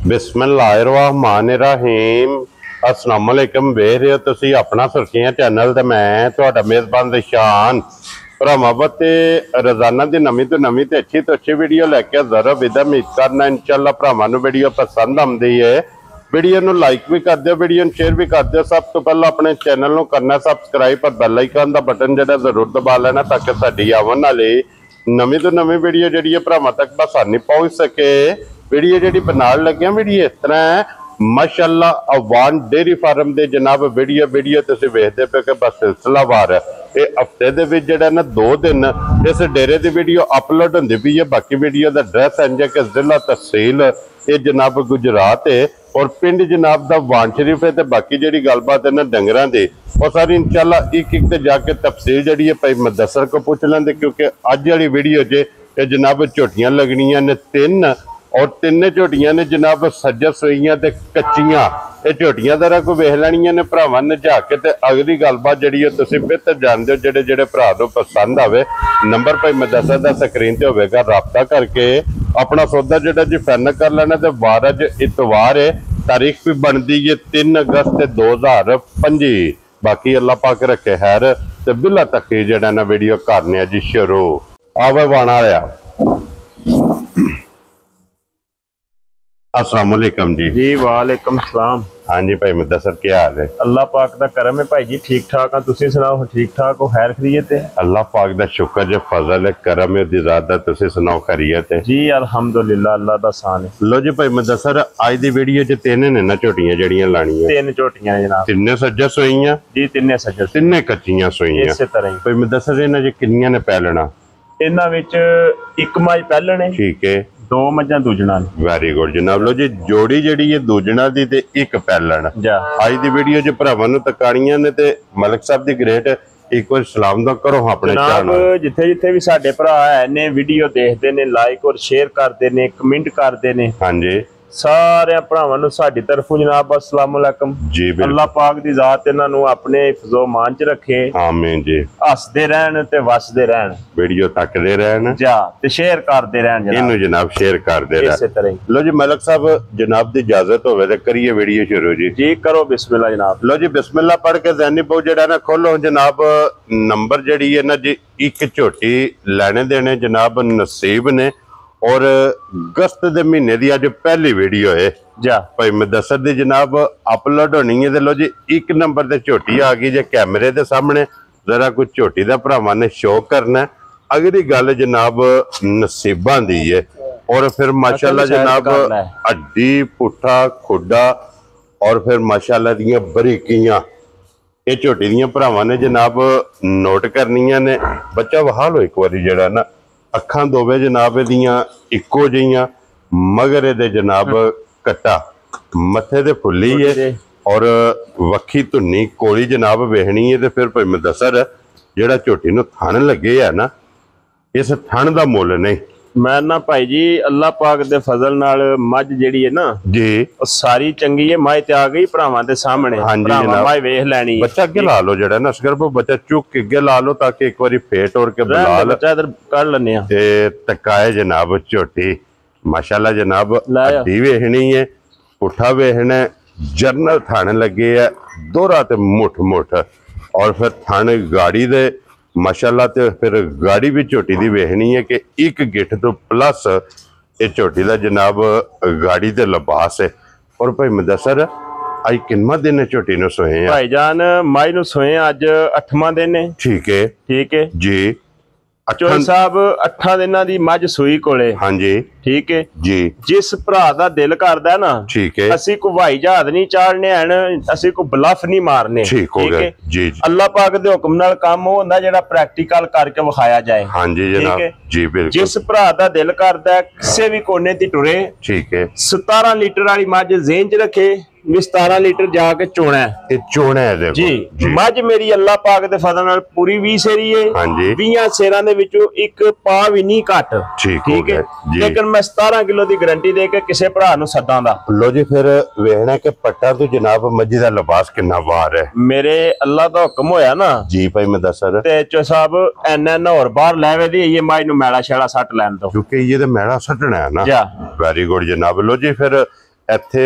बिस्मिल्लाहिर्रहमानिर्रहीम अस्सलाम वालेकुम। वेख रहे हो तुसी अपना सुर्खियां चैनल ते मैं तुहाडा मेज़बान दिशान भरावां ते रोजाना दी नवीं तो नवीं ते अच्छी वीडियो लैके हाज़र विदा उम्मीद करना इंशाअल्लाह भरावां नूं वीडियो पसंद आउंदी है। वीडियो नूं लाइक भी कर दिओ, वीडियो नूं शेयर भी कर दिओ। सब तो पहला अपने चैनल नूं करना सबसक्राइब और बैल आइकन दा बटन जिहड़ा जरूर दबा लेना ताकि साडी आवन वाली नवीं तो नवीं वीडियो जिहड़ी है भरावां तक आसानी पहुंच सके। वीडियो जी बनाने लगे वीडियो इस तरह है माशाअल्लाह अवान डेयरी फार्म के जनाब वीडियो तुसीं वेखदे पे कि बस सिलसिलावार ये हफ्ते दे विच जिहड़ा ना 2 दिन इस डेरे की वीडियो अपलोड होंदी पई है। बाकी वीडियो का एड्रैस इंज है कि जिला तहसील ये जनाब गुजरात है और पिंड जनाब दा वान शरीफ है। तो बाकी जी गलबात है ना डंगरां दी और सारी इंशाअल्लाह एक ते जाके तफसील जी भाई मुदस्सर को पूछ लेंगे क्योंकि अज वाली वीडियो च जनाब झोटियां लगनियां ने 3 और 3 झोटियां ने जनाब सज्जर सोईयां ते कच्चियां। ये झोटियां जरा को वेख लैनियां ने भरावां ने जा के ते अगली गलबात जी तुसीं बेहतर जानदे हो। जेड़े जेड़े भरा नूं पसंद आवे नंबर भाई मुदस्सर दा स्क्रीन ते होवेगा, राबता करके अपना सौदा जिहड़ा जी फाइनल कर लेना। ते वार अज इतवार है, तारीख भी बनती है 3 अगस्त 2025। बाकी अल्लाह पाक रखे खैर ते बिला तक जिहड़ा ना वीडियो करने जी शुरू आवे वाणा आ। अस्सलाम वालेकुम जी। वालेकुम सलाम। हाँ जी भाई मुदस्सर क्या हाल है? अल्लाह पाक दा करम है भाई जी, ठीक ठाक हाँ। तुसीं सुनाओ ठीक ठाक हो, खैर खैरियत है? अल्लाह पाक दा शुक्र जो फजल है करम है ज़्यादा। तुसीं सुनाओ खैरियत है? जी अल्हम्दुलिल्लाह, अल्लाह दा सान है। लो जी भाई मुदस्सर अज दी वीडियो च 3 ने ना झोटियां जड़ियां लाणियां। 3 झोटियां जनाब। 3 सज्जर सोईयां जी 3 सज्जर, 3 कच्चियां सोईयां। इस तरह ही भाई मुदस्सर इन्हां च किन्नियां ने पैलना? इन्हां विच एक मज पैलण है, ठीक है, 2 मज्जां दूजणा ने। वेरी गुड जनाब। लो जी जोड़ी जिहड़ी है दूजना दी ते एक पैलण जा अज दी वीडियो च भरावां नूं तकाणियां ने ते मलिक साहब दी ग्रेट एक बार सलाम दा करो अपने जनाब। जिथे जिथे भी साडे भरा है ने वीडियो देखते ने, लाइक और शेयर करते ने, कमेंट करते ने, हाँ जी सारे भरावां नूं साडी तरफों जनाब अस्सलाम वालेकुम जी। अल्लाह पाक दी जात इन्हां नूं अपने हिफ्ज़ो मान च रखे, आमीन जी। हसदे रहन ते वसदे रहन, वीडियो तकदे रहन जा ते शेयर करते रहन इनू जनाब शेयर करते इस तरह ही। लो जी मलिक साहब जनाब दी इजाजत होवे ते करिए वीडियो शुरू जी। जी करो बिस्मिल्लाह जनाब। लो जी बिस्मिल्लाह पढ़ के ज़हनी बहु जेड़ा ना खोलो जनाब। नंबर जड़ी है ना जी एक झोटी लेने देने जनाब नसीब ने और अगस्त के महीने की अज पहली वीडियो है जा भाई मुदस्सर दी जनाब अपलोड होनी है। लो जी 1 नंबर ते झोटी आ गई जे कैमरे के सामने, जरा कुछ झोटी का भरावां ने शो करना है। अगली गल जनाब नसीबां दी है और फिर माशाल्लाह जनाब हड्डी पुट्ठा खुडा और फिर माशाल्लाह दियां बरीकियां ये झोटी दियां भरावां ने जनाब नोट करनियां ने। बच्चा वहा लो एक बारी जरा ना अखां दोवे जनाब दियां इक्को जिहियां, मगर दे जनाब कट्टा मथे ते फुल्ली है और वक्खी धुन्नी कोली जनाब वेखनी है। तो फिर भाई मुदस्सर जेड़ा झोटी नूं थण लगे है ना इस थण दा मुल नहीं। मैं ना भाई जी अल्लाह पाक दे फजल नाल मज जेड़ी है ना जी सारी चंगी है। माई ते आ गई भरावां दे सामने, हाँ जी भरावां माई वेख लैनी। बच्चा अगे ला लो जड़ा ना असगर बच्चा चुक के अगे ला लो ताकि एक बारी फेट और के बुला बच्चा इधर कर लेने ते तकाए जनाब झोटी माशाल्लाह जनाब हड्डी वेखनी है, पुट्ठा वेखना, जरनल थण लगे है दोहरा ते मुठ मुठ और फिर थण गाड़ी दे माशाल्लाह। ते फिर गाड़ी भी झोटी दी वेखनी है कि एक गिठ तो प्लस ये झोटी दा जनाब गाड़ी दे लिबास है। और भाई मुदस्सर अज किन्ना दिन है झोटी नूं सोए हैं? भाईजान माई नूं सोए अज 8वां दिन है। ठीक है, ठीक है जी। चोई साहब 8 दिनां दी मज सूई कोले, हाँ जी ठीक है जी। जिस भरा दा दिल करदा ना, ठीक है, असी को हवाई जहाज नहीं चाड़ने हन, असी को ब्लफ नहीं मारने। ठीक हो गया जी। अल्लाह पाक दे हुक्म नाल काम होंदा जेड़ा प्रैक्टिकल करके विखाया जाए। हाँ जी जनाब जी बिल्कुल। जिस भरा दा दिल करदा किसी भी कोने दी टुरे, ठीक है, 17 लीटर वाली मज जेन च रखे, 17 लीटर जाके चोना है। चोना है देखो जी। मज मेरी अल्लाह पाक दे फजल नाल पूरी 20 सेरी है। हाँ जी 20 सेरां दे विचों एक पा भी नहीं घट। ठीक है, लेकिन मैं 17 किलो की गारंटी दे के किसी भरा नूं सद्दां दा। लो जी फिर वेखना कि पट्टा तो जनाब मजी दा लिबास किन्ना वार है। मेरे अल्लाह दा हुक्म होया ना जी भाई मुदस्सर ते चो साहब एन और बाहर लैवे दी ये माई नूं मैला शैला सट लैन दो, क्योंकि ये तो मैला सटना है ना। जा वेरी गुड जनाब। लो जी फिर ਇੱਥੇ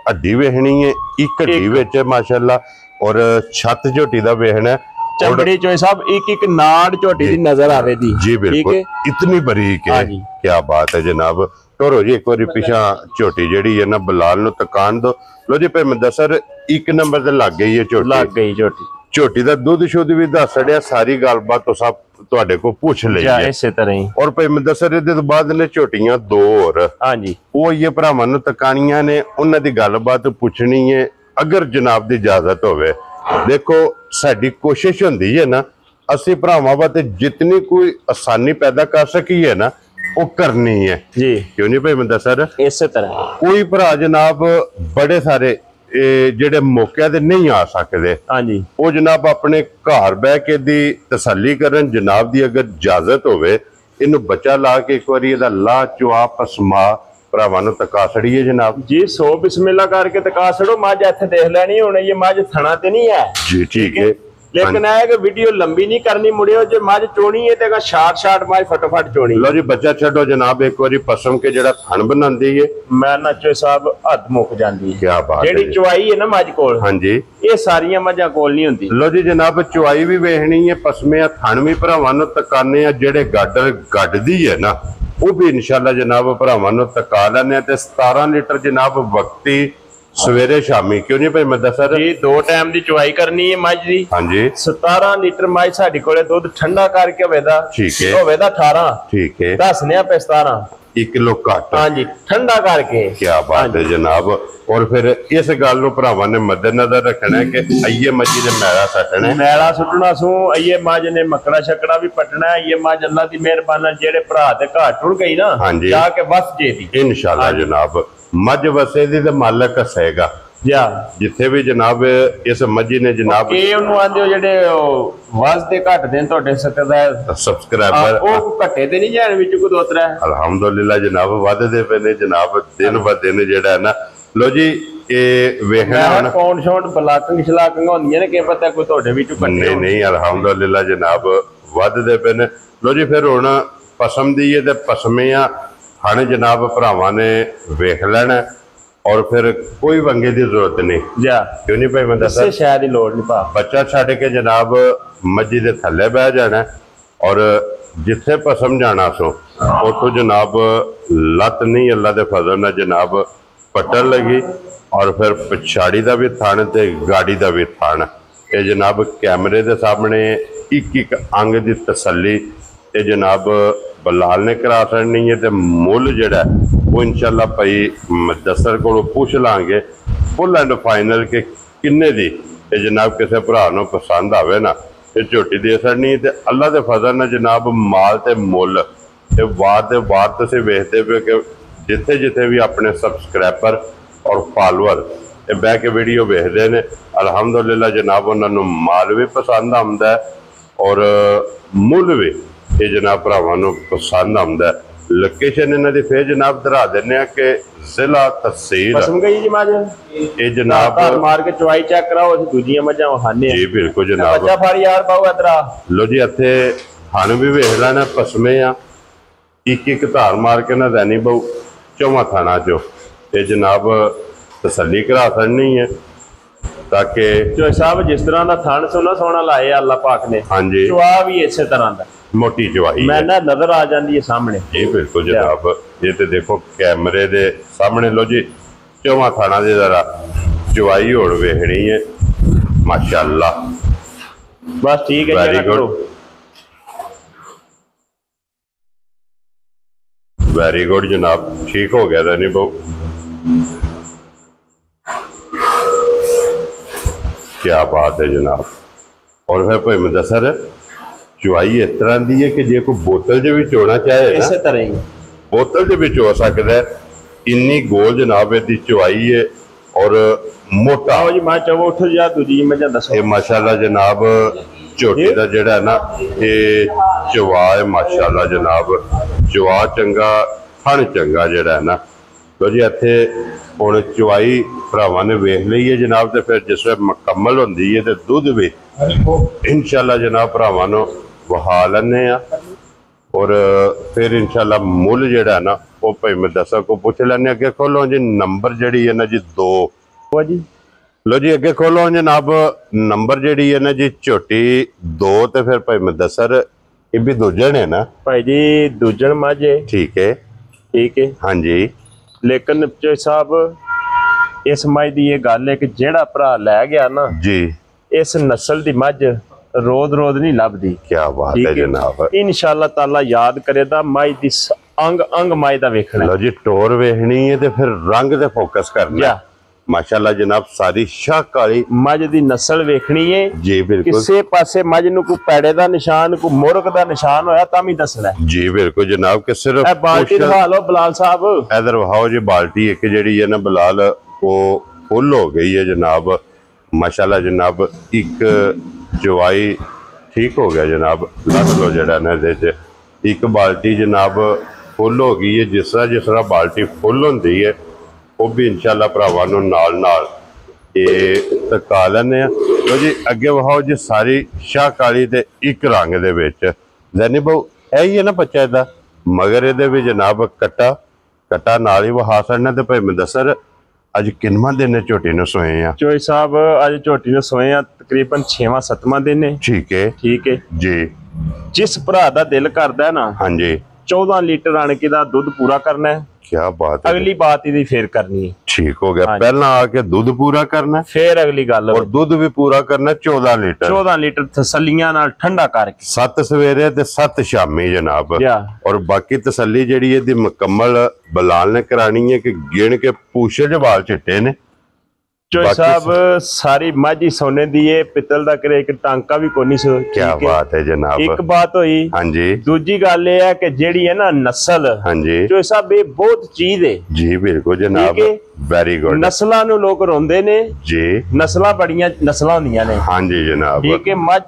ਹੱਡੀ ਵੇਖਣੀ ਹੈ, ਇੱਕ ਹੱਡੀ ਵਿੱਚ ਮਾਸ਼ਾਅੱਲਾ, ਔਰ ਛੱਤ ਝੋਟੀ ਦਾ ਵੇਖਣਾ चमड़ी चोई साहब एक नाड़ झोटी दी नजर आवे दी। जी बिल्कुल, इतनी बारीक है, क्या बात है जनाब। टोरो जी एक बार पिछा झोटी जेड़ी है ना बलाल नु तकान दो। लो जी भाई मुदस्सर एक नंबर ते लग गई है झोटी, लग गई झोटी। झोटी दा दूध शुद्ध भी दस छड़िया, सारी गलबात तो सब ਤੁਹਾਡੇ ਕੋ ਪੁੱਛ ਲਈ ਹੈ ਇਸੇ ਤਰ੍ਹਾਂ ਹੀ। ਔਰ ਭਾਈ ਮੁਦੱਸਰ ਇਹਦੇ ਤੋਂ ਬਾਅਦ ਨੇ ਝੋਟੀਆਂ ਦੋ ਹੋਰ, ਹਾਂਜੀ, ਉਹ ਇਹ ਭਰਾਵਾਂ ਨੂੰ ਤਕਾਣੀਆਂ ਨੇ, ਉਹਨਾਂ ਦੀ ਗੱਲਬਾਤ ਪੁੱਛਣੀ ਹੈ ਅਗਰ ਜਨਾਬ ਦੀ ਇਜਾਜ਼ਤ ਹੋਵੇ। ਦੇਖੋ ਸਾਡੀ ਕੋਸ਼ਿਸ਼ ਹੁੰਦੀ ਹੈ ਨਾ, ਅਸੀਂ ਭਰਾਵਾਂ ਵਾਸਤੇ ਜਿੰਨੀ ਕੋਈ ਆਸਾਨੀ ਪੈਦਾ ਕਰ ਸਕੀਏ ਨਾ ਉਹ ਕਰਨੀ ਹੈ ਜੀ, ਕਿਉਂ ਨਹੀਂ ਭਾਈ ਮੁਦੱਸਰ। ਇਸੇ ਤਰ੍ਹਾਂ ਕੋਈ ਭਰਾ ਜਨਾਬ ਬੜੇ ਸਾਰੇ ਜਿਹੜੇ ਮੌਕਿਆਂ ਤੇ ਨਹੀਂ ਆ ਸਕਦੇ, ਹਾਂਜੀ, ਉਹ ਜਨਾਬ ਆਪਣੇ ਘਰ ਬਹਿ ਕੇ ਦੀ ਤਸੱਲੀ ਕਰਨ। ਜਨਾਬ ਦੀ ਅਗਰ ਇਜਾਜ਼ਤ ਹੋਵੇ ਇਹਨੂੰ ਬੱਚਾ ਲਾ ਕੇ ਇੱਕ ਵਾਰੀ ਇਹਦਾ ਲਾ ਚੁਆ ਪਸਮਾ ਭਰਾਵਾਂ ਨੂੰ ਤਕਾ ਛੜੀਏ ਜਨਾਬ ਜੀ। 100 ਬਿਸਮਿल्ला करके तका छड़ो। मझ ਇੱਥੇ ਦੇਖ ਲੈਣੀ ਹੁਣ, ਇਹ ਮੱਝ ਥਣਾ ਤੇ ਨਹੀਂ ਹੈ ਜੀ, ਠੀਕ ਹੈ। लेकिन है कि वीडियो लंबी नहीं करनी, मुड़ियो जो मझ चोनी है तो शार्ट मझ फटोफट चोनी। लो जी बच्चा छो जनाब, एक बारी पसम के जेड़ा थन बनांदी है मैं ना चो साहब हद मुक जांदी। क्या बात है, जेड़ी चुआई है ना मझ कोल, हां जी, ये सारियां मझां कोल नहीं हुंदी। लो जी जनाब चुआई भी वेखनी है, पसमे थन भी भरावां नूं तकाने आ, जेड़े गाडर गड्डदी है ना वो भी इंशाल्लाह जनाब भरावां नूं तका लैने ते 17 लीटर जनाब वक्ती सवेरे शामी, क्यों नहीं भाई मुदस्सर जी। 2 टाइम दी चुआई करनी है मझ दी। हां जी, 17 लीटर मझ साडी कोले दुध ठंडा करके होवेदा, ठीक है, होवेदा 18, ठीक है, दसने पे 17 1 किलो घट, हां जी, ठंडा करके। क्या बात है जनाब। और फिर इस गल नु भरावां ने मद्देनजर रखना है कि आइए मच्छी दे मैला सटना, मैला सुटना सू, आइए मझ ने मकड़ा शकड़ा भी पटना है। ये मझ अल्लाह दी मेहरबानी जेड़े भरा ते घाट टुर गई ना जाके बस जे दी इंशाल्लाह जनाब। मझ वसे दी ते मालक हसेगा जा जिथे भी जनाब इस मझी ने जनाब ਇਹ ਉਹਨੂੰ ਆਂਦੇ ਜਿਹੜੇ ਵਾਸਤੇ ਘੱਟ ਦੇਣ ਤੁਹਾਡੇ ਸਬਸਕ੍ਰਾਈਬਰ, ਉਹ ਘੱਟੇ ਤੇ ਨਹੀਂ ਜਾਣ ਵਿੱਚ ਕੋਈ ਦੋਤਰਾ। ਅਲਹਮਦੁਲਿਲਾ ਜਨਾਬ ਵਧਦੇ ਪਏ ਨੇ ਜਨਾਬ, ਦਿਨ ਬ ਦਿਨ ਜਿਹੜਾ ਹੈ ਨਾ। ਲੋ ਜੀ ਇਹ ਵੇਖਣਾ ਹੁਣ ਕੌਣ ਸ਼ੌਟ ਬਲਾਕਿੰਗ ਸ਼ਲਾਕਿੰਗ ਹੁੰਦੀਆਂ ਨੇ, ਕੀ ਪਤਾ ਕੋਈ ਤੁਹਾਡੇ ਵਿੱਚੋਂ ਘੱਟੇ। ਨਹੀਂ ਅਲਹਮਦੁਲਿਲਾ ਜਨਾਬ ਵਧਦੇ ਪਏ ਨੇ। ਲੋ ਜੀ ਫਿਰ ਹੁਣ ਪਸਮ ਦੀ ਹੈ ਤੇ ਪਸਮੇ ਆ हण जनाब भरावां ने वेख लेना, और फिर कोई वंगे की जरूरत नहीं जा, क्यों नहीं भाई मैं दसा शायद ही लोड़ नहीं पा। बच्चा छड़ के जनाब मज्जी दे थल्ले बह जाना, और जिथे पसम जाना सो उतो जनाब लत नहीं अल्लाह दे फजल नाल जनाब पट्टन लगी, और फिर पिछाड़ी का भी थन ते गाड़ी का भी थन। ये जनाब कैमरे के सामने एक अंग की तसली ये जनाब बलाल ने करा छड़नी है, तो मुल जड़ा वो इंशाल्लाह भाई मुदस्सर को पूछ लांगे फुल एंड फाइनल के किन्ने दी जनाब किसी भरा नूं पसंद आवे ना ये झोटी दे छड़नी। तो अल्लाह के फजल नाल जनाब माल ते मुल ते वार तुसीं वेखदे पे कि जिथे जिथे भी अपने सबसक्राइबर और फॉलोअर बह के वीडियो वेखदे ने अलहमदुलिल्लाह जनाब उन्हां नूं माल भी पसंद आउंदा और मुल भी ये जनाब भरावां नूं पसंद आउंदा। लोकेशन इन्हां दी फिर जनाब दरा दिंदे आ कि जिला तहसील पसम गई जी मझ ये जनाब मार के चवाई चेक कराओ, असीं दूजियां मझां वखाने जी बिल्कुल जनाब। बच्चा फड़ यार पाओ इधर आ। लो जी इत्थे थन भी वेख लेना पसमे आ, एक धार मार के ना दैनी बहु चौवां थाना चो ये जनाब तसल्ली करा छड़नी है, ताकि चो साहब जिस तरह का थन सोना सोना लाए अल्लाह पाक ने, हाँ जी, चवा भी इस तरह का मोटी चवाई मैं ना नजर आ जाती है सामने जी बिल्कुल जनाब। ये तो देखो कैमरे दे सामने। लो जी चौवां थाना दे जरा चवाई होड़ वेखनी है माशाअल्लाह, बस ठीक है, वेरी गुड वेरी गुड जनाब, ठीक हो गया नहीं बहु, क्या बात है जनाब। और फिर भाई मुदस्सर चुआई इस तरह की है कि जो कोई बोतल भी चोना चाहे इस तरह ही बोतल भी चो सकता है, इन्नी गोल जनाब इसकी चुआई है और मोटा जी मैं चवो उठ जा दूजी मैं दसो ये माशाल्लाह जनाब झोटी का जिहड़ा है ना ये चवा है माशाल्लाह जनाब, चवा चंगा थन चंगा जिहड़ा है ना। तो जी इत्थे हुण चुआई भरावां ने वेख ली है जनाब, तो फिर जिस वेले मुकम्मल होंदी है तो दुध भी इंशाल्लाह जनाब भरावां नूं वहा लैने आ, और फिर इंशाल्लाह मुल जिहड़ा ना ਉਹ ਭਾਈ ਮੈਂ ਦੱਸਾਂ ਕੋ ਪੁੱਛ ਲੈਣੇ। ਅੱਗੇ ਖੋਲੋ ਜੀ ਨੰਬਰ ਜਿਹੜੀ ਹੈ ਨਾ ਜੀ 2। ਉਹ ਜੀ लो जी अगे खोलो जनाब नंबर जी है ना जी झोटी 2 ते फिर भाई मुदस्सर ये भी दूजन है ना भाई जी दूजन माझे ठीक है हाँ जी। लेकिन चोई साहब इस मझ की ये गल है कि जेड़ा भरा लै गया ना जी इस नस्ल की मझ रोज रोज नहीं लभदी। क्या बात है जनाब। इंशाअल्लाह ताला याद करेदा मझ दी अंग अंग मझ दा वेखना। लो जी टोर वेखनी है ते फिर रंग ते फोकस करना। माशाल्लाह जनाब सारी शाह काली मझ दी नस्ल वेखनी है जी बिल्कुल। किसे पासे मझ नूं कोई पैड़े दा निशान कोई मुर्ग दा निशान होया तां भी दसना जी बिल्कुल जनाब कि सिर्फ ए बाल्टी दिखा लो बिलाल साहब इधर वहाओ जी बाल्टी एक जिहड़ी है ना बिलाल वो फुल हो गई है जनाब। माशाल्लाह जनाब एक जवाई ठीक हो गया जनाब। लग लो जड़ा ना एक बाल्टी जनाब फुल हो गई है। जिस तरह बाल्टी फुल होंदी है वो भी इंशाल्लाह भरावां नूं नाल नाल ये तका लैने। तो जी अगे वहाओ जी सारी शाह काली ते एक रंग दे विच जैनी बहु यही है ना बच्चा इहदा मगर इहदे भी जनाब कट्टा नाल ही वहा छड़ना। ते भाई मुदस्सर अज किनवां दिन है झोटी नूं सोए आ? चोई साहब अज झोटी नूं सोए आ तकरीबन 6वां 7वां दिन है। ठीक है जी। जिस भरा दा दिल करदा है ना हाँ जी 14 लीटर अणके दा दुध पूरा करना है। क्या बात है। अगली बात इहदी फिर करनी है। ठीक हो गया। पहला आके दूध पूरा करना फिर अगली गल और दूध भी पूरा करना 14 लीटर तसल्लियां नाल ठंडा करके 7 सवेरे ते 7 शामी जनाब। और बाकी तसल्ली जेड़ी है दी मुकम्मल बिलाल ने करानी है कि गिन के पूछे ज वाल चिट्टे ने। चोई साहब सारी माझी सोने दी है पित्तल दा करे एक टांका भी कोनी सो। क्या बात है जनाब। एक बात होई हाँ जी। दूजी गल ये है कि जेड़ी है ना नस्ल हाँ जी चोई साहब ये बहुत चीज है जी बिल्कुल जनाब। Very good. नस्लां नूं लोग रोंदे ने जी नस्लां बड़ियां नस्लां होंदियां ने। हाँ जी जनाब। ठीक है मझ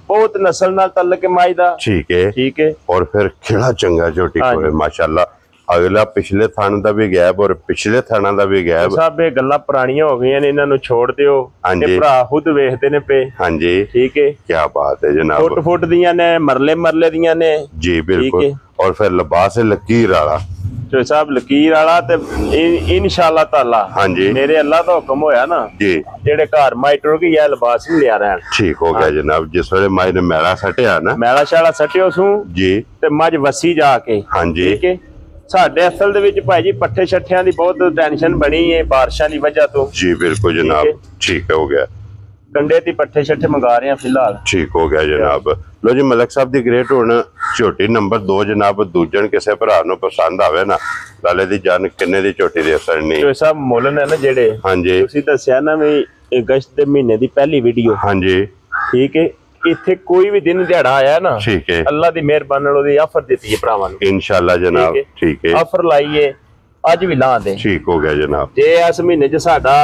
बहुत नस्ल नाल तल्लक है मझ दा। ठीक है और फिर खिला चंगा झोटी कोल माशाल्लाह। अगला पिछले थान का भी गैप और पिछले थाना का भी गैप। साहब ये गल्लां पुरानियां हो गईयां ने इन्हां नूं छोड़ दिओ। ते भरा खुद वेखदे ने पे। हाँ जी ठीक है क्या बात है जनाब। फुट दियां ने मरले दियां ने जी बिल्कुल। और फिर लिबास है लकीर वाला जो साहब लकीर वाला ते इंशाअल्लाह ताला हाँ जी मेरे अल्लाह दा हुक्म होया ना जी जेड़े घर माई टुर गई है लिबास नहीं लिया रहन। ठीक हो गया जनाब। जिस वेले माई ने मैला सटिया ना मैला शाला सटियो सू जी ते मझ वसी जाके हाँ जी ठीक है साडे असल दे विच भाई जी पट्ठे छट्ठियां दी बहुत टेंशन बनी है बारिशां दी वजह तो जी बिल्कुल जनाब। ठीक हो गया कंडे दी पट्ठे छट्ठे मंगा रहे हैं फिलहाल। ठीक हो गया जनाब। लो जी मलक साहब दी ग्रेट हुण झोटी नंबर 2 जनाब दूजन किसे भरा नूं पसंद आवे ना लाले दी जान किन्ने दी झोटी दे असरनी जो साहब मोलन है ना जेड़े हाँ जी तुसीं दस्सिया ना भी अगस्त दे महीने दी पहली वीडियो हाँ जी ठीक है इत्थे कोई भी दिन दिहाड़ा आया ना ठीक है अल्लाह दी मेहरबानी नाल ओदी ऑफर दित्ती है भरावां नूं इंशाअल्लाह जनाब। ठीक है ऑफर लाइए अज भी ला दे। ठीक हो गया जनाब। जे इस महीने च साडा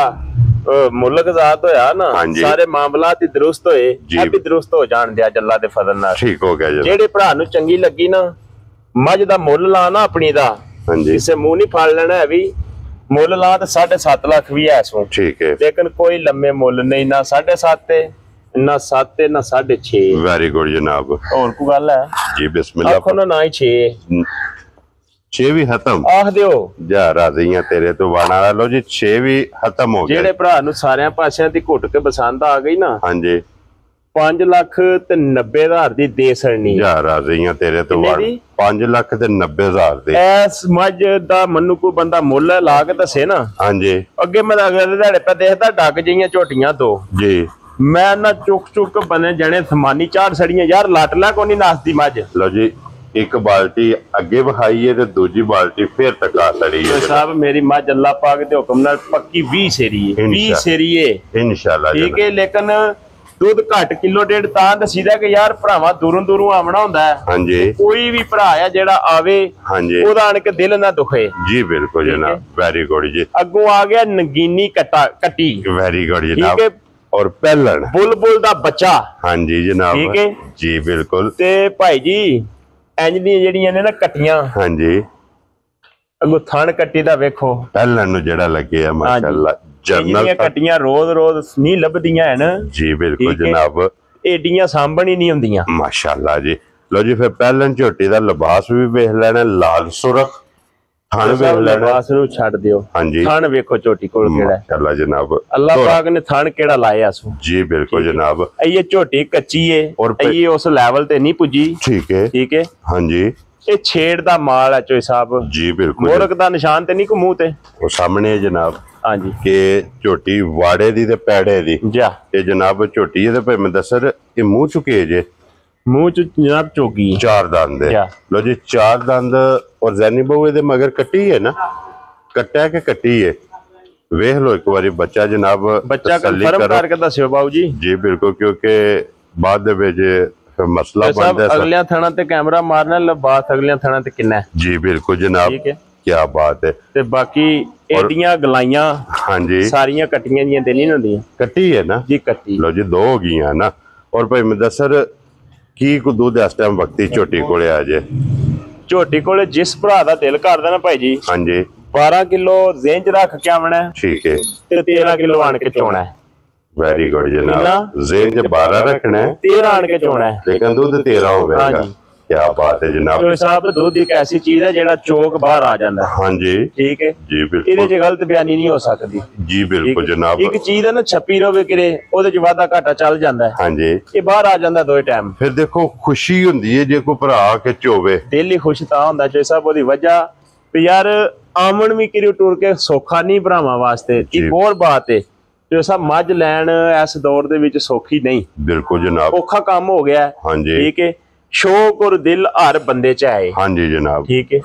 मुल्क आजाद होया ना सारे मामलात ही दुरुस्त होए अब भी दुरुस्त हो जाण दिया अल्लाह दे फजल नाल। ठीक हो गया जनाब। जेड़े भरा नूं चंगी लगी ना मझ दा मुੱਲ ला ना अपनी दा हां जी इसे मुंह नहीं फाड़ लेना है भी मुੱਲ ला ते 7.5 लाख भी है इसमें। ठीक है लेकिन कोई लम्बे मुੱਲ नहीं ना 7.5 ना 7 ना 6.5। वेरी गुड जनाब। और कोई गल है जी बिस्मिल्लाह आखो ना ही 6 भी खत्म आख दियो जा राज़ियां तेरे तो वाणा लो जी 6 भी खत्म हो गया। जेड़े भरा नु सारे पासियां दी घुट के पसंद आ गई ना हां जी 5,90,000 दी दे सड़नी जा राज़ियां तेरे तो वाणा 5,90,000 दी ऐस मझ दा मन्नू को बंदा मुੱਲ ला के दसे ना हां जी अगे मैं अगले दिहाड़े पे देखदा डग जियां झोटियां 2 जी मैं ना चुक बने जने समानी 4 सड़ियां यार लट ला को नहीं नाचदी मझ। लो जी एक बाल्टी अगे बहाई है ते दूजी बाल्टी फिर तका सड़ी है साहब मेरी मझ अल्लाह पाक दे हुक्म नाल पक्की 20 सेरी है 20 सेरी है इंशाल्लाह। ठीक है लेकिन दूध घट किलो डेढ़ तां दसीदा कि यार भरावां दूरों आवना हुंदा है। हां जी कोई भी भरा है जेड़ा आवे हां जी ओदा आण के दिल ना दुखे जी बिल्कुल जनाब। वेरी गुड जी। अगों आ गया नगीनी कट्टी वेरी गुड जनाब। ठीक है और पहलन बुलबुल दा बच्चा हाँ जी जनाब। ठीक है जी बिल्कुल ते भाई जी इंज दी जेड़ियां ने ना कट्टियां हाँ जी अगो थान कट्टी दा वेखो पहलन नु जेड़ा लगे है माशाल्लाह जर्नल कट्टियां रोज नहीं लभदियां हैं जी बिल्कुल जनाब एडियां सांभण ही नहीं हुंदियां माशाल्लाह जी। लो जी फिर पहलन झोटी दा लिबास भी वेख लेना लाल सुरख ਥਣ ਵੇਖ ਲੈਣਾ ਬਸ ਨੂੰ ਛੱਡ ਦਿਓ। ਹਾਂਜੀ ਥਣ ਵੇਖੋ ਝੋਟੀ ਕੋਲ ਕਿਹੜਾ ਮਾਸ਼ਾਅੱਲਾ ਜਨਾਬ, ਅੱਲਾਹ ਪਾਕ ਨੇ ਥਣ ਕਿਹੜਾ ਲਾਇਆ ਸੂ। ਜੀ ਬਿਲਕੁਲ ਜਨਾਬ। ਇਹ ਝੋਟੀ ਕੱਚੀ ਏ, ਇਹ ਉਸ ਲੈਵਲ ਤੇ ਨਹੀਂ ਪੁੱਜੀ। ਠੀਕ ਹੈ ਹਾਂਜੀ। ਇਹ ਛੇੜ ਦਾ ਮਾਲ ਹੈ ਚੋਈ ਸਾਹਿਬ। ਜੀ ਬਿਲਕੁਲ। ਮੋਰਕ ਦਾ ਨਿਸ਼ਾਨ ਤੇ ਨਹੀਂ ਕੋ ਮੂੰਹ ਤੇ ਉਹ ਸਾਹਮਣੇ ਜਨਾਬ। ਹਾਂਜੀ ਕਿ ਝੋਟੀ ਵਾੜੇ ਦੀ ਤੇ ਪੈੜੇ ਦੀ ਜਾ ਇਹ ਜਨਾਬ ਝੋਟੀ ਇਹਦੇ ਭਾਵੇਂ ਦੱਸਰ ਇਹ ਮੂੰਹ ਚੁਕੇ ਜੇ ਮੂੰਹ ਚ ਜਨਾਬ ਚੋਗੀ 4 ਦੰਦ ਹੈ। ਲੋ ਜੀ 4 ਦੰਦ ਔਰ ਜ਼ੈਨੀ ਬਹੂ ਇਹਦੇ ਮਗਰ ਕੱਟੀ ਹੈ ਨਾ, ਕੱਟਿਆ ਕਿ ਕੱਟੀ ਹੈ ਵੇਖ ਲੋ ਇੱਕ ਵਾਰੀ ਬੱਚਾ ਜਨਾਬ। ਬੱਚਾ ਕਨਫਰਮ ਕਰਕੇ ਦੱਸਿਓ ਬਾਊ ਜੀ। ਜੀ ਬਿਲਕੁਲ, ਕਿਉਂਕਿ ਬਾਅਦ ਦੇ ਵਿੱਚ ਮਸਲਾ ਬਣਦਾ ਹੈ। ਅਗਲਿਆਂ ਥਾਣਾ ਤੇ ਕੈਮਰਾ ਮਾਰਨਾ ਲਬਾਸ ਅਗਲਿਆਂ ਥਾਣਾ ਤੇ ਕਿੰਨਾ ਹੈ। ਜੀ ਬਿਲकुल ਜਨਾਬ, ਠੀਕ ਹੈ, ਕੀ ਬਾਤ ਹੈ। ਤੇ ਬਾਕੀ ਇਹਦੀਆਂ ਗਲਾਈਆਂ ਹਾਂਜੀ ਸਾਰੀਆਂ ਕੱਟੀਆਂ ਦੀਆਂ ਤੇ ਨਹੀਂ ਹੁੰਦੀਆਂ। ਕੱਟੀ ਹੈ ਨਾ ਜੀ, ਕੱਟੀ। ਲੋ ਜੀ 2 ਹੋ ਗਈਆਂ ਨਾ। ਔਰ ਭਾਈ ਮੁਦੱਸਰ ਕੀ ਕੋ ਦੁੱਧ ਇਸ ਟਾਈਮ ਵਕਤੀ ਝੋਟੀ ਕੋਲੇ ਆ ਜੇ? ਝੋਟੀ ਕੋਲੇ ਜਿਸ ਭਰਾ ਦਾ ਦਿਲ ਕਰਦਾ ਨਾ ਭਾਈ ਜੀ, ਹਾਂਜੀ 12 ਕਿਲੋ ਜ਼ੇਂਜ ਰੱਖ ਕੇ ਆਵਣਾ। ਠੀਕ ਹੈ, ਤੇ 13 ਕਿਲੋ ਆਣ ਕੇ ਚੋਣਾ ਹੈ। ਵੈਰੀ ਗੁੱਡ ਜਨਾਬ। ਜ਼ੇਂਜ 12 ਰੱਖਣਾ ਹੈ, 13 ਆਣ ਕੇ ਚੋਣਾ ਹੈ, ਲੇਕਿਨ ਦੁੱਧ 13 ਹੋਵੇਗਾ। ਹਾਂਜੀ ਕੀ ਬਾਤ ਹੈ ਜਨਾਬ। ਜੋ ਸਾਹਿਬ ਦੁੱਧ ਇੱਕ ਐਸੀ ਚੀਜ਼ ਹੈ ਜਿਹੜਾ ਚੋਕ ਬਾਹਰ ਆ ਜਾਂਦਾ। ਹਾਂਜੀ ਠੀਕ ਹੈ ਜੀ ਬਿਲਕੁਲ, ਇਹਦੇ 'ਚ ਗਲਤ ਬਿਆਨੀ ਨਹੀਂ ਹੋ ਸਕਦੀ। ਜੀ ਬਿਲਕੁਲ ਜਨਾਬ। ਇੱਕ ਚੀਜ਼ ਹੈ ਨਾ ਛੱਪੀ ਰਵੇ ਕਿਰੇ ਉਹਦੇ 'ਚ ਵਾਧਾ ਘਾਟਾ ਚੱਲ ਜਾਂਦਾ ਹੈ। ਹਾਂਜੀ ਇਹ ਬਾਹਰ ਆ ਜਾਂਦਾ ਦੋਏ ਟਾਈਮ। ਫਿਰ ਦੇਖੋ ਖੁਸ਼ੀ ਹੁੰਦੀ ਹੈ ਜੇ ਕੋਈ ਭਰਾ ਕੇ ਚੋਵੇ, ਦਿਲ ਹੀ ਖੁਸ਼ ਤਾਂ ਹੁੰਦਾ ਚੋਏ ਸਾਹਿਬ। ਉਹਦੀ ਵਜ੍ਹਾ ਵੀ ਯਾਰ ਆਮਣ ਵੀ ਕਿਰੇ ਟੁਰ ਕੇ ਸੌਖਾ ਨਹੀਂ ਭਰਾਵਾਂ ਵਾਸਤੇ। ਇੱਕ ਹੋਰ ਬਾਤ ਹੈ ਜੋ ਸਾਹਿਬ ਮੱਝ ਲੈਣ ਇਸ ਦੌਰ ਦੇ ਵਿੱਚ ਸੌਖੀ ਨਹੀਂ। ਬਿਲਕੁਲ ਜਨਾਬ, ਔਖਾ ਕੰਮ ਹੋ ਗਿਆ। ਹਾਂਜੀ ਠੀਕ ਹੈ, ਸ਼ੌਕ ਔਰ ਦਿਲ ਹਰ ਬੰਦੇ ਚ ਹੈ। ਹਾਂਜੀ ਜਨਾਬ ਠੀਕ ਹੈ।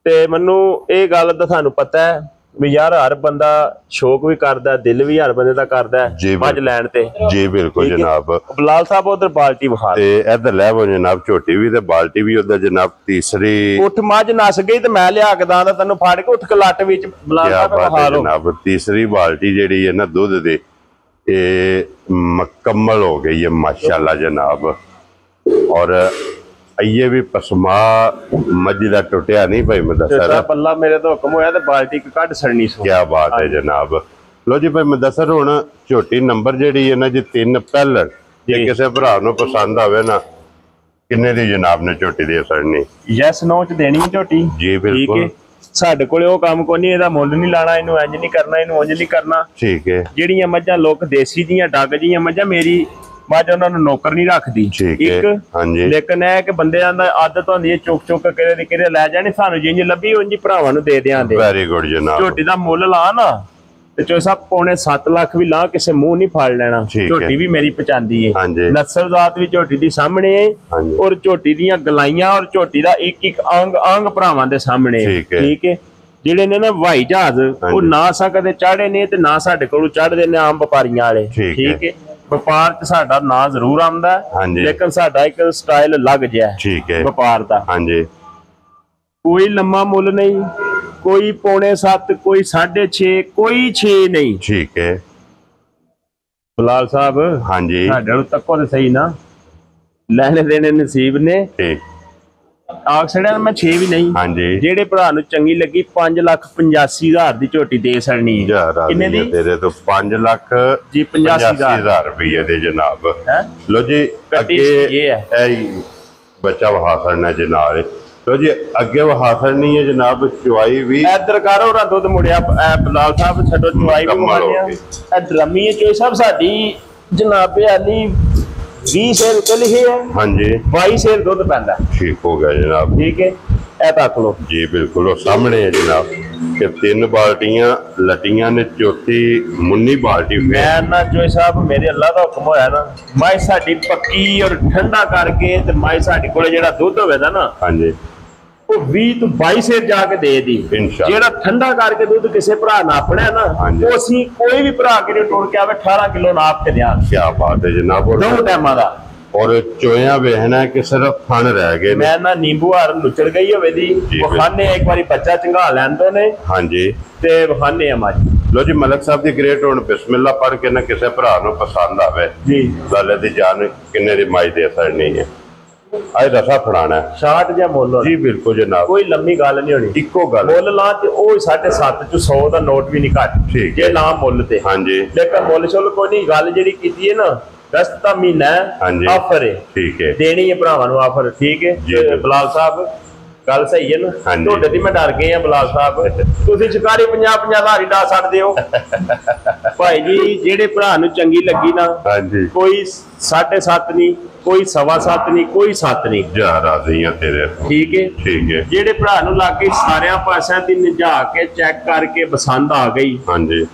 ਤੇ ਮੈਨੂੰ ਇਹ ਗੱਲ ਦਾ ਤੁਹਾਨੂੰ ਪਤਾ ਹੈ ਵੀ ਯਾਰ ਹਰ ਬੰਦਾ ਸ਼ੌਕ ਵੀ ਕਰਦਾ, ਦਿਲ ਵੀ ਹਰ ਬੰਦੇ ਦਾ ਕਰਦਾ ਮੱਝ ਲੈਣ ਤੇ। ਜੀ ਬਿਲਕੁਲ ਜਨਾਬ। ਬਲਾਲ ਸਾਹਿਬ ਉਧਰ ਬਾਲਟੀ ਵਿਖਾ ਤੇ ਇੱਧਰ ਲੈ ਵੋ ਜਨਾਬ, ਝੋਟੀ ਵੀ ਤੇ ਬਾਲਟੀ ਵੀ ਉਧਰ ਜਨਾਬ। ਤੀਸਰੀ ਉੱਠ ਮੱਝ ਨਸ ਗਈ ਤੇ ਮੈਂ ਲਿਆ ਕੇ ਦਾਂ ਤੈਨੂੰ ਫੜ ਕੇ ਉੱਠ ਕੇ ਲੱਟ ਵਿੱਚ ਬਲਾਲ ਸਾਹਿਬ ਵਿਖਾ ਲਓ ਜਨਾਬ। ਤੀਸਰੀ ਬਾਲਟੀ ਜਿਹੜੀ ਹੈ ਨਾ ਦੁੱਧ ਦੀ ਇਹ ਮੁਕੰਮਲ ਹੋ ਗਈ ਹੈ ਮਾਸ਼ਾਅੱਲਾ ਜਨਾਬ। और ये भी पसमा मजी का टुटिया नहीं भाई मुदस्सर पल्ला मेरे तो हुक्म होया ते बाल्टी कट सड़नी सो। क्या बात है जनाब। लो जी भाई मुदस्सर हुण झोटी नंबर जेडी है ना जी 3 पहलन जे किसी भरा नूं पसंद आवे ना किन्ने दी जनाब ने झोटी दे सड़नी? यस नो च देनी झोटी। जी बिल्कुल। ਸਾਡੇ ਕੋਲੇ ਉਹ ਕੰਮ ਕੋਈ ਨਹੀਂ, ਇਹਦਾ ਮੁੱਲ ਨਹੀਂ ਲਾਣਾ, ਇਹਨੂੰ ਇੰਜ ਨਹੀਂ ਕਰਨਾ, ਇਹਨੂੰ ਉਂਝ ਨਹੀਂ ਕਰਨਾ। ਠੀਕ ਹੈ। ਜਿਹੜੀਆਂ ਮੱਝਾਂ ਲੋਕ ਦੇਸੀ ਦੀਆਂ ਡੱਗ ਜੀਆਂ ਮੱਝਾਂ, ਮੇਰੀ ਮੱਝ ਉਹਨਾਂ ਨੂੰ ਨੌਕਰ ਨਹੀਂ ਰੱਖਦੀ। ਇੱਕ ਲੇਕਿਨ ਇਹ ਕਿ ਬੰਦਿਆਂ ਦਾ ਆਦਤ ਹੁੰਦੀ ਹੈ ਚੁੱਕ ਚੁੱਕ ਕਿਰੇ ਦੀ ਕਿਰੇ ਲੈ ਜਾਣੀ, ਸਾਨੂੰ ਜਿੰਜ ਲੱਭੀ ਉਂਝ ਭਰਾਵਾਂ ਨੂੰ ਦੇ ਦਿਆਂਦੇ। ਵੈਰੀ ਗੁੱਡ ਜਨਾਬ। ਝੋਟੀ ਦਾ ਮੁੱਲ ਲਾ ਨਾ ਤੇ ਚੋ ਸਾਹਿਬ ਪੌਣੇ 7 ਲੱਖ ਵੀ ਲਾ, ਕਿਸੇ ਮੂੰਹ ਨਹੀਂ ਫੜ ਲੈਣਾ। ਝੋਟੀ ਵੀ ਮੇਰੀ ਪਚਾਂਦੀ ਹੈ, ਨਸਲ ਜ਼ਾਤ ਵੀ ਝੋਟੀ ਦੀ ਸਾਹਮਣੇ ਹੈ, ਔਰ ਝੋਟੀ ਦੀਆਂ ਗਲਾਈਆਂ ਔਰ ਝੋਟੀ ਦਾ ਇੱਕ ਇੱਕ ਅੰਗ ਭਰਾਵਾਂ ਦੇ ਸਾਹਮਣੇ। ਠੀਕ ਹੈ। ਜਿਹੜੇ ਨੇ ਨਾ ਹਵਾਈ ਜਹਾਜ਼ ਉਹ ਨਾ ਕਦੇ ਚਾੜੇ ਨੇ ਤੇ ਨਾ ਸਾਡੇ ਕੋਲੋਂ ਚੜ੍ਹਦੇ ਨੇ ਆਮ ਵਪਾਰੀਆਂ ਵਾਲੇ। ਠੀਕ ਹੈ। ਵਪਾਰ ਚ ਸਾਡਾ ਨਾਂ ਜ਼ਰੂਰ ਆਉਂਦਾ, ਲੇਕਿਨ ਸਾਡਾ ਇੱਕ ਸਟਾਈਲ ਲੱਗ ਜਿਆ ਵਪਾਰ ਦਾ। ਹਾਂਜੀ ਕੋਈ ਲੰਮਾ ਮੁੱਲ ਨਹੀਂ, ਕੋਈ ਪੌਣੇ 7, ਕੋਈ 6.5, ਕੋਈ 6 ਨਹੀਂ। ਠੀਕ ਹੈ ਬਲਾਲ ਸਾਹਿਬ। ਹਾਂਜੀ ਸਾਡੇ ਨੂੰ ਤੱਕੋ ਤੇ ਸਹੀ ਨਾ, ਲੈਣੇ ਦੇਣੇ ਨਸੀਬ ਨੇ। ਆਕਸੜਿਆਂ ਮੈਂ 6 ਵੀ ਨਹੀਂ। ਹਾਂਜੀ ਜਿਹੜੇ ਭਰਾ ਨੂੰ ਚੰਗੀ ਲੱਗੀ 5,85,000 ਦੀ ਝੋਟੀ ਦੇ ਸੜਨੀ ਹੈ। ਕਿੰਨੇ ਦੀ? ਤੇਰੇ ਤੋਂ 5,00,000 ਜੀ 85,000 ਰੁਪਏ ਦੇ ਜਨਾਬ। ਲੋ ਜੀ ਅੱਗੇ ਇਹ ਬੱਚਾ ਵਹਾ ਸੜਨਾ ਜੀ ਨਾਲ। ਲੋ ਜੀ ਅੱਗੇ ਵਹਾ ਸੜਨੀ ਹੈ ਜਨਾਬ। ਚੁਆਈ ਵੀ ਇੱਧਰ ਕਰੋ ਰਾ ਦੁੱਧ ਮੁੜਿਆ ਬਲਾਲ ਸਾਹਿਬ ਛੱਡੋ, ਚੁਆਈ ਵੀ ਮੁੜਿਆ। ਇਹ ਡਰਮੀ ਚੋਈ ਸਾਹਿਬ ਸਾਡੀ ਜਨਾਬ ਆਲੀ 20 ਸੇਰ ਉੱਤੇ ਲਿਖੇ ਹੈ। ਹਾਂਜੀ 22 ਸੇਰ ਦੁੱਧ ਪੈਂਦਾ। ਠੀਕ ਹੋ ਗਿਆ ਜਨਾਬ। ਠੀਕ ਹੈ ਇਹ ਤੱਕ ਲੋ ਜੀ ਬਿਲकुल ਉਹ ਸਾਹਮਣੇ ਹੈ ਜਨਾਬ ਕਿ 3 ਬਾਲਟੀਆਂ ਲਟੀਆਂ ਨੇ, ਚੌਥੀ ਮੁੰਨੀ ਬਾਲਟੀ। ਮੈਂ ਨਾ ਜੋਈ ਸਾਹਿਬ ਮੇਰੇ ਅੱਲਾ ਦਾ ਹੁਕਮ ਹੋਇਆ ਨਾ, ਮਾਈ ਸਾਡੀ ਪੱਕੀ ਔਰ ਠੰਡਾ ਕਰਕੇ ਤੇ ਮਾਈ ਸਾਡੇ ਕੋਲ ਜਿਹੜਾ ਦੁੱਧ ਹੋਵੇਗਾ ਨਾ, ਹਾਂਜੀ ਉਹ 20 ਤੋਂ 22 ਸੇਰ ਜਾ ਕੇ ਦੇ ਦੀ। ਜਿਹੜਾ ਠੰਡਾ ਕਰਕੇ ਦੁੱਧ ਕਿਸੇ ਭਰਾ ਨਾਪਣਾ ਨਾ, ਉਹ ਅਸੀਂ ਕੋਈ ਵੀ ਭਰਾ ਕੇ ਟੁਰ ਕੇ ਆਵੇ 18 ਕਿਲੋ ਨਾਪ ਕੇ ਦਿਆਂ। ਕੀ ਬਾਤ ਹੈ ਜਨਾਬ। ਦੋ ਟਾਈਮਾਂ ਦਾ। ਔਰ ਚੋਇਆ ਵੇਖਣਾ ਕਿ ਸਿਰਫ ਥਣ ਰਹਿ ਗਏ। ਮੈਂ ਨਾ ਨਿੰਬੂ ਹਾਰ ਨੁੱਚੜ ਗਈ ਹੋਵੇ ਦੀ ਵਖਾਨੇ ਇੱਕ ਵਾਰੀ ਬੱਚਾ ਚੰਗਾ ਲੈਣ ਦੋ ਨੇ। ਹਾਂਜੀ ਤੇ ਵਖਾਨੇ ਆ ਮੱਝ। ਲੋ ਜੀ ਮਲਕ ਸਾਹਿਬ ਦੀ ਗ੍ਰੇਟ ਹੁਣ ਬਿਸਮਿਲ੍ਲਾ ਪੜ੍ਹ ਕੇ ਨਾ ਕਿਸੇ ਭਰਾ ਨੂੰ ਪਸੰਦ ਆਵੇ ਜੀ, ਗੱਲ ਦੀ ਜਾਨ ਕਿੰਨੇ ਦੀ ਮਾਈ ਦੇ ਸੜਨੀ ਹੈ। ਅੱਜ ਰਸਾ ਫੜਾਣਾ 60 ਜਾਂ ਮੁੱਲ ਜੀ। ਬਿਲਕੁਲ ਜਨਾਬ, ਕੋਈ ਲੰਮੀ ਗੱਲ ਨਹੀਂ ਹੋਣੀ, ਇੱਕੋ ਗੱਲ। ਮੁੱਲ ਲਾ ਤੇ ਉਹ 7.5 ਚ 100 ਦਾ ਨੋਟ ਵੀ ਨਹੀਂ ਘੱਟ ਜੇ ਨਾ ਮੁੱਲ ਤੇ। ਹਾਂਜੀ ਲੇਕਿਨ ਮੁੱਲ ਚਲ ਕੋਈ ਨਹੀਂ। ਗੱਲ ਜਿਹੜੀ ਕੀਤੀ ਹੈ ਨਾ, ਰਸਤਾ ਮਹੀਨਾ ਆਫਰ ਹੈ। ਠੀਕ ਹੈ, ਦੇਣੀ ਹੈ ਭਰਾਵਾਂ ਨੂੰ ਆਫਰ। ਠੀਕ ਹੈ ਬਲਾਲ ਸਾਹਿਬ ਗੱਲ ਸਹੀ ਹੈ ਨਾ। ਹਾਂਜੀ। ਤੁਹਾਡੇ ਦੀ ਮੈਂ ਡਰ ਗਏ ਆ ਬਲਾਲ ਸਾਹਿਬ, ਤੁਸੀਂ ਸ਼ਿਕਾਰੀ 50-50 ਹਜ਼ਾਰ ਹੀ ਡਾ ਸਕਦੇ ਹੋ। ਭਾਈ ਜੀ ਜਿਹੜੇ ਭਰਾ ਨੂੰ ਚੰਗੀ ਲੱਗੀ ਨਾ, ਹਾਂਜੀ ਕੋਈ 7.5 ਨਹੀਂ, ਕੋਈ 7.25 ਨਹੀਂ, ਕੋਈ 7 ਨਹੀਂ, ਜਾ ਰਾਜ਼ੀ ਆ ਤੇਰੇ ਤੋਂ। ਠੀਕ ਹੈ। ਠੀਕ ਹੈ। ਜਿਹੜੇ ਭਰਾ ਨੂੰ ਲੱਗ ਗਈ ਸਾਰਿਆਂ ਪਾਸਿਆਂ ਦੀ ਨਿਜਾ ਕੇ ਚੈੱਕ ਕਰਕੇ ਪਸੰਦ ਆ ਗਈ, ਹਾਂਜੀ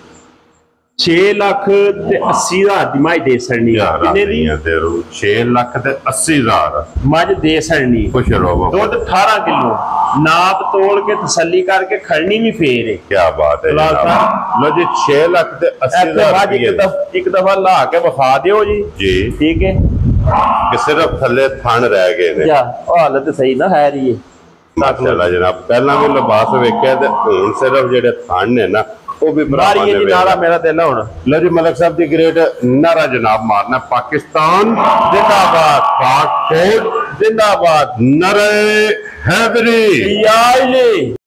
6,80,000 ਦੀ ਮੱਝ ਦੇ ਸੜਨੀ। ਜਾ ਕਿੰਨੇ ਦੀ? ਰਾਜ਼ੀ ਆ ਤੇਰੇ 6,80,000 ਮੱਝ ਦੇ ਸੜਨੀ। ਖੁਸ਼ ਰਹੋ ਬਾਬਾ। ਦੁੱਧ 18 ਕਿਲੋ, ਨਾਪ ਤੋਲ ਕੇ ਤਸੱਲੀ ਕਰਕੇ ਖੜਨੀ ਵੀ ਫੇਰ ਹੈ। ਕੀ ਬਾਤ ਹੈ ਬਲਾਲ ਜਨਾਬ। ਲੋ ਜੀ 6,80,000 ਮੱਝ ਇੱਕ ਦਫਾ ਲਾ ਕੇ ਵਿਖਾ ਦਿਓ ਜੀ। ਜੀ ਠੀਕ ਹੈ। ਕਿ ਸਿਰਫ ਥੱਲੇ ਥਣ ਰਹਿ ਗਏ ਨੇ। ਜਾ ਹਾਲਤ ਸਹੀ ਨਾ ਹੈ ਰਹੀ ਹੈ। ਮਾਸ਼ਾਅੱਲਾ ਜਨਾਬ, ਪਹਿਲਾਂ ਵੀ ਲਿਬਾਸ ਵੇਖਿਆ ਤੇ ਹੁਣ ਸਿਰਫ ਜਿਹੜੇ ਥਣ ਨੇ ਨਾ ਉਹ ਵੀ ਮਾਰੀ ਜੀ ਨਾਰਾ ਮੇਰਾ ਦਿਲ ਹੁਣ। ਲੋ ਜੀ ਮਲਕ ਸਾਹਿਬ ਦੀ ਗ੍ਰੇਟ ਨਾਰਾ ਜਨਾਬ ਮਾਰਨਾ। ਪਾਕਿस्तान जिंदाबाद, पाक फौज जिंदाबाद, नारे हैदरी। या